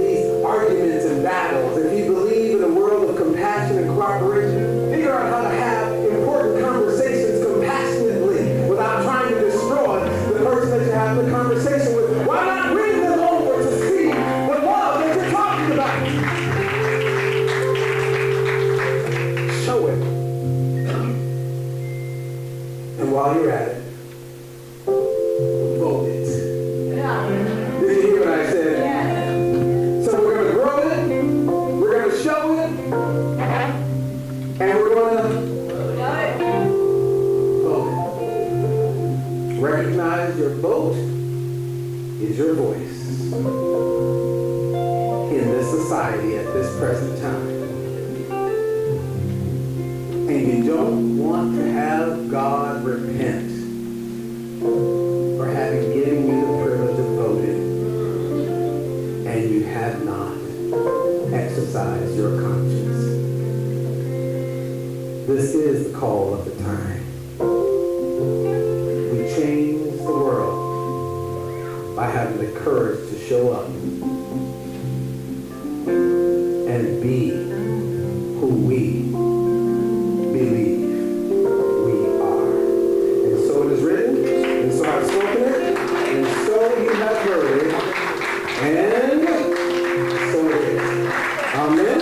these arguments and battles. If you believe in a world of compassion and cooperation, figure out how to have important conversations compassionately without trying to destroy the person that you have the conversation with. Why not bring them over to see the love that you're talking about? Show it. And while you're at it, vote it. Did you hear what I said? So we're going to grow it, we're going to show it, and we're going to vote it. Recognize your vote is your voice in this society at this present time. And you don't want to have God repent for having given you the privilege of voting, and you have not exercised your conscience. This is the call of the time. We change the world by having the courage to show up and be who we believe we are. And so it is written, and so I've spoken it, and so you have heard it, and so it is. Amen.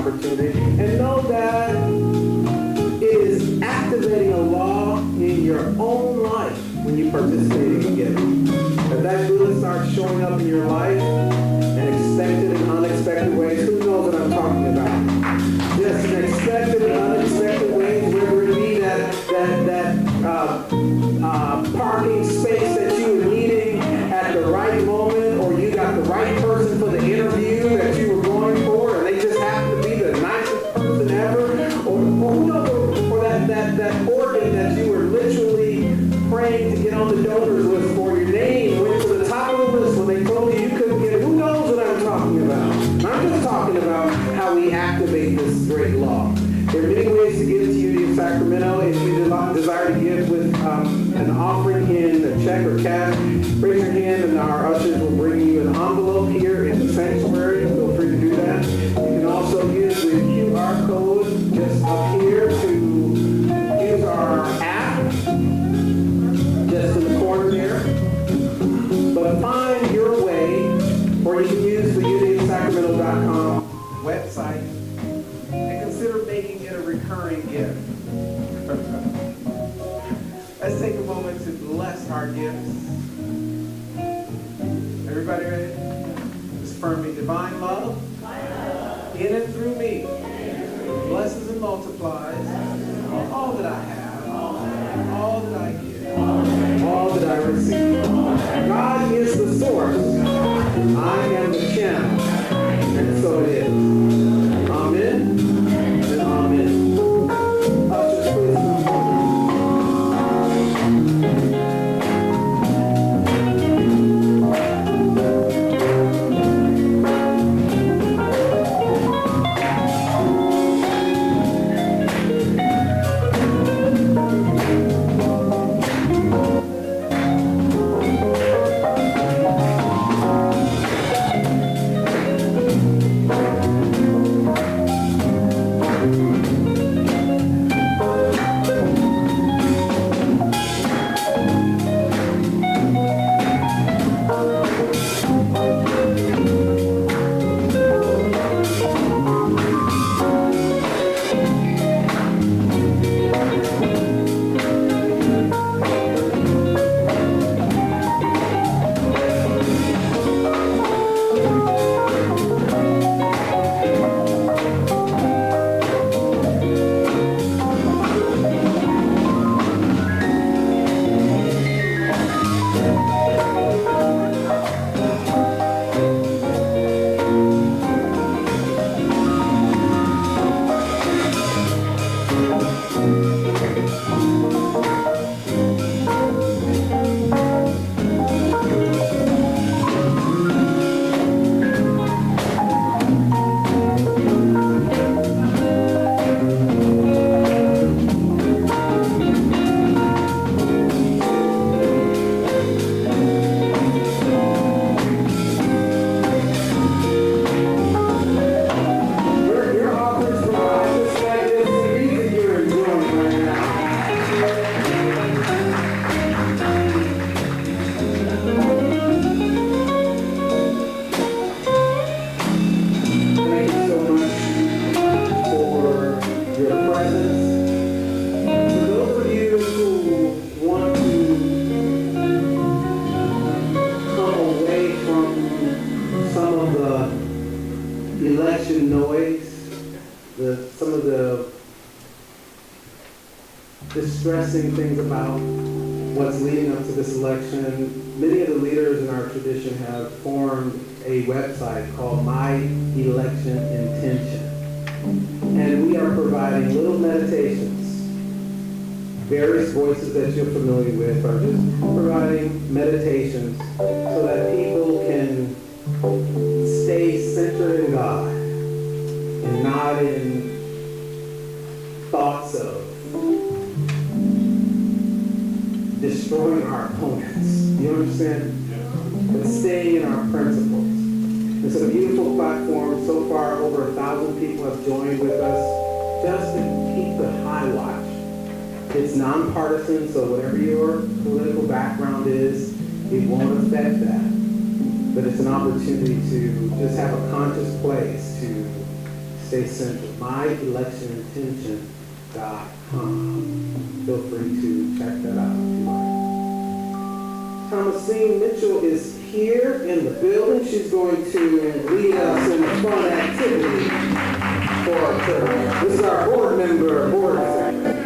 opportunity. And know that it is activating a law in your own life when you participate in giving. If that good starts showing up in your life in expected and unexpected ways, who knows what I'm talking about? Just in expected and unexpected ways, whether it be that parking space that you were needing at the right moment, or you got the right person for the interview that you were going for, and they just happen to be the nicest person ever, or who knows, or that organ that you were literally praying to get on the donors list for, your name went to the top of the list when they told you you couldn't get it. Who knows what I'm talking about? I'm just talking about how we activate this great law. There are many ways to give to Unity of Sacramento. If you desire to give with an offering in a check or cash, raise your hand and our ushers will bring you an envelope here in the sanctuary. Feel free to do that. You can also use the QR code just up here to use our app, just in the corner there. But find your way, or you can use the unityofsacramento.com website and consider making it a recurring gift. Let's take a moment to bless our gifts. Everybody ready? Just affirm me. Divine love, in and through me, blesses and multiplies all that I have, all that I give, all that I receive. God is the source. I am the channel. And so it is. Amen and amen. Ushers, please come forward. Distressing things about what's leading up to this election. Many of the leaders in our tradition have formed a website called My Election Intention. And we are providing little meditations. Various voices that you're familiar with are just providing meditations so that people can stay centered in God and not in thoughts of destroying our opponents. You understand? But staying in our principles. It's a beautiful platform. So far, over 1,000 people have joined with us just to keep the high watch. It's nonpartisan, so whatever your political background is, it won't affect that. But it's an opportunity to just have a conscious place to stay simple. MyElectionIntention.com. Feel free to check that out if you like. Thomasine Mitchell is here in the building. She's going to lead us in a fun activity for our church. This is our board member, board secretary.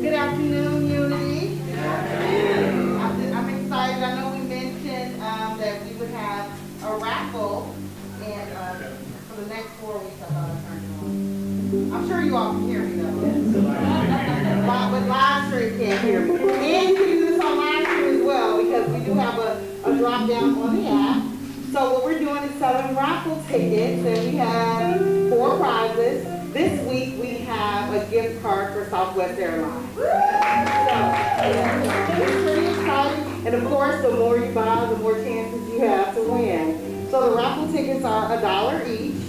Good afternoon, Unity. I'm excited. I know we mentioned that we would have a raffle, and for the next 4 weeks, I thought I turned it on. I'm sure you all can hear me though. But live stream can't hear me. And you can do this on live stream as well, because we do have a drop down on the app. So what we're doing is selling raffle tickets, and we have 4 prizes. This week we have a gift card for Southwest Airlines. So, it's pretty exciting. And of course, the more you buy, the more chances you have to win. So the raffle tickets are $1 each.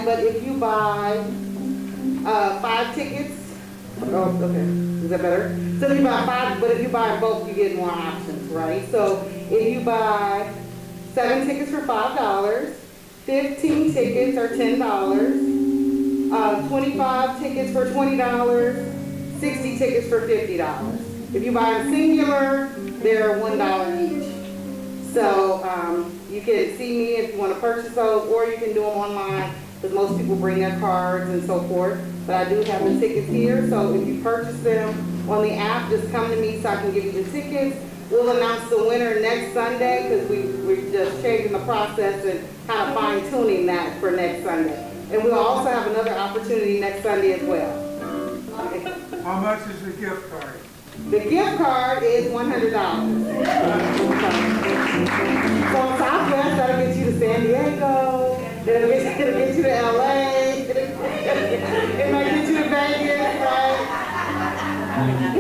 But if you buy 5 tickets, oh, okay, is that better? So if you buy 5, but if you buy both, you get more options, right? So if you buy 7 tickets for $5, 15 tickets are $10, 25 tickets for $20, 60 tickets for $50. If you buy them singular, they're $1 each. So you can see me if you want to purchase those, or you can do them online, because most people bring their cards and so forth. But I do have the tickets here, so if you purchase them on the app, just come to me so I can give you the tickets. We'll announce the winner next Sunday, because we're just changing the process and kind of fine tuning that for next Sunday. And we'll also have another opportunity next Sunday as well. How much is the gift card? The gift card is $100. So on Southwest, that'll get you to San Diego, it'll get you to LA, it might get you to Vegas, right? So,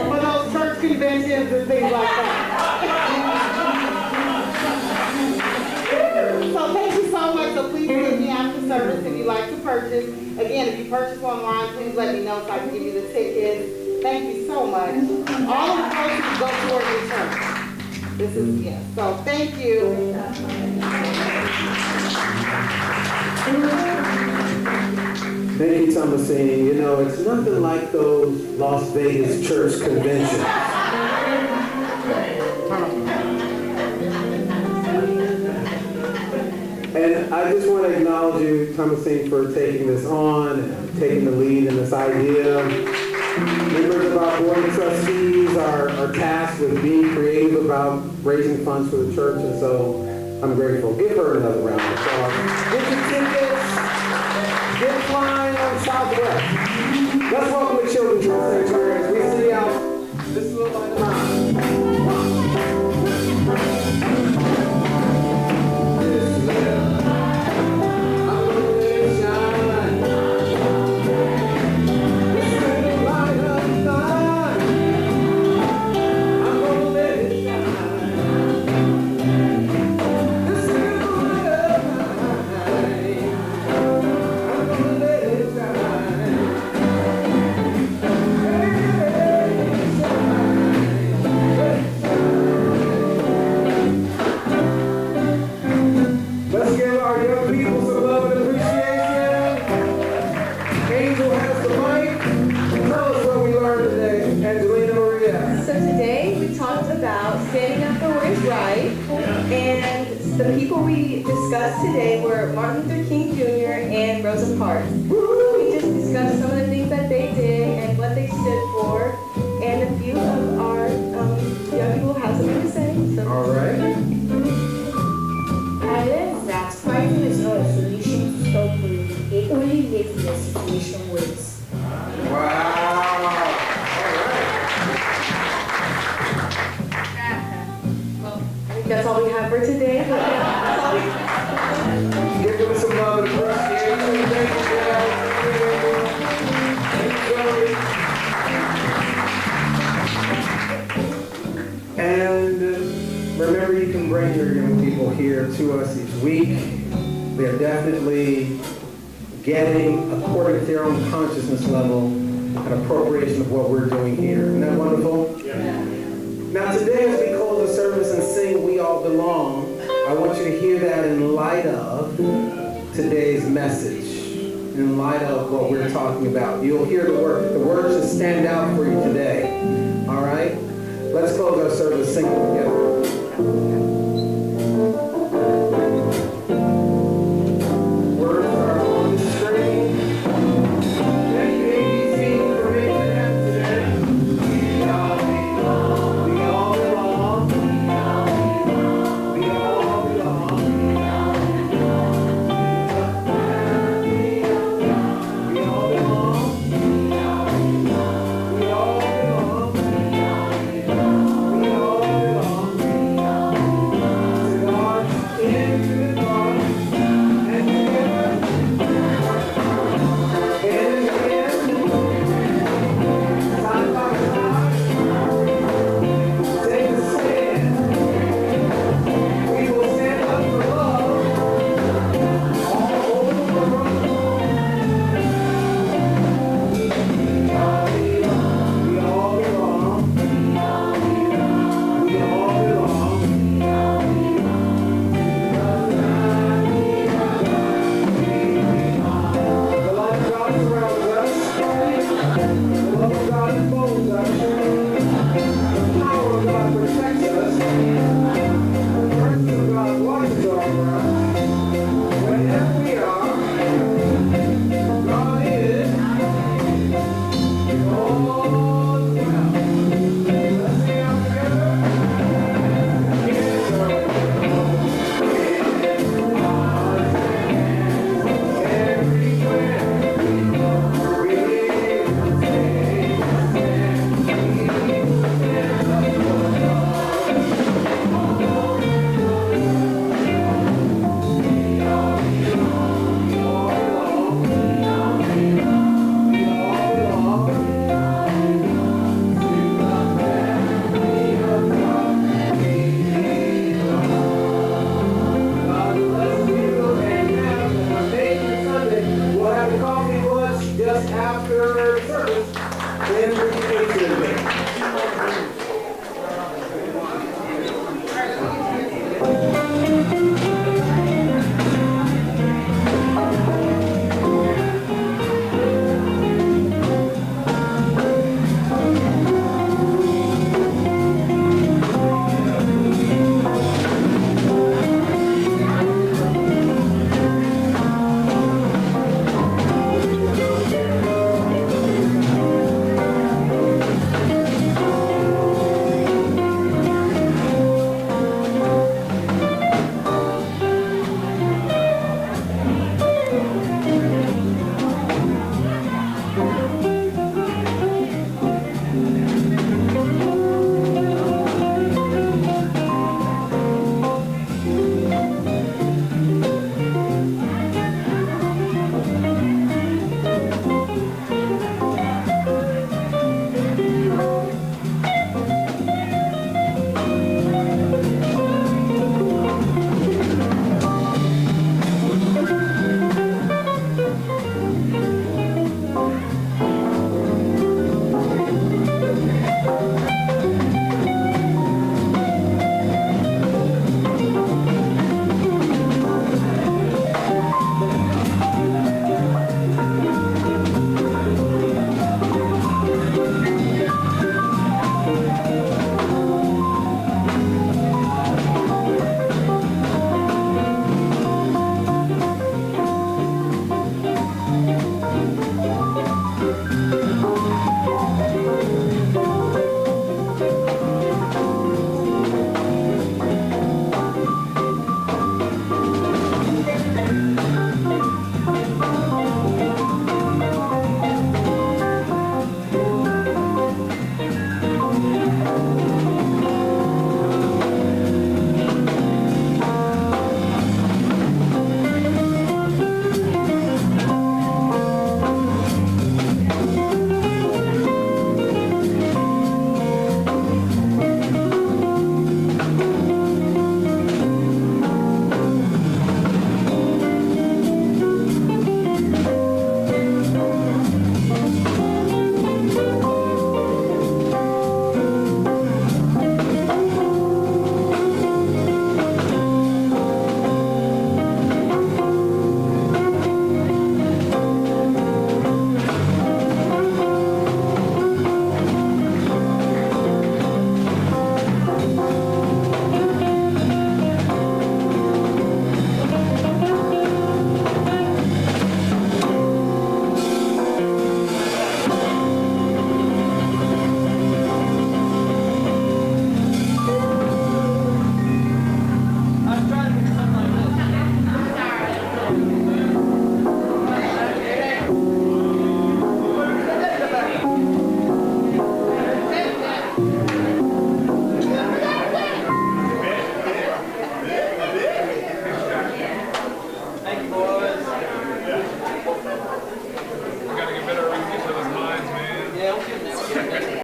for those church conventions and things like that. So thank you so much. So please hit me after service if you'd like to purchase. Again, if you purchase online, please let me know so I can give you the tickets. Thank you so much. All of the proceeds go toward your church. This is, yes. So thank you. Thank you, Thomasine. You know, it's nothing like those Las Vegas church conventions. And I just want to acknowledge you, Thomasine, for taking this on and taking the lead in this idea. Members of our board of trustees are tasked with being creative about raising funds for the church, and so I'm grateful. Give her another round of applause. Get your tickets. Get flying on Southwest. Let's welcome the children to our sanctuary as we see out this little light of mine. Today were Martin Luther King Jr. and Rosa Parks. We just discussed some of the things that they did and what they stood for, and a few of our young people have something to say. So. All right. I learned that fighting is not a solution to stop bullying. It only makes the situation worse. Wow. That's all we have for today. Give them some love and appreciation. Thank you, guys. And remember, you can bring your young people here to us each week. They're definitely getting, according to their own consciousness level, an appropriation of what we're doing here. Isn't that wonderful? Yeah. Now today, as we close the service and sing We All Belong, I want you to hear that in light of today's message, in light of what we're talking about. You'll hear the word. The words that stand out for you today. All right? Let's close our service singing together.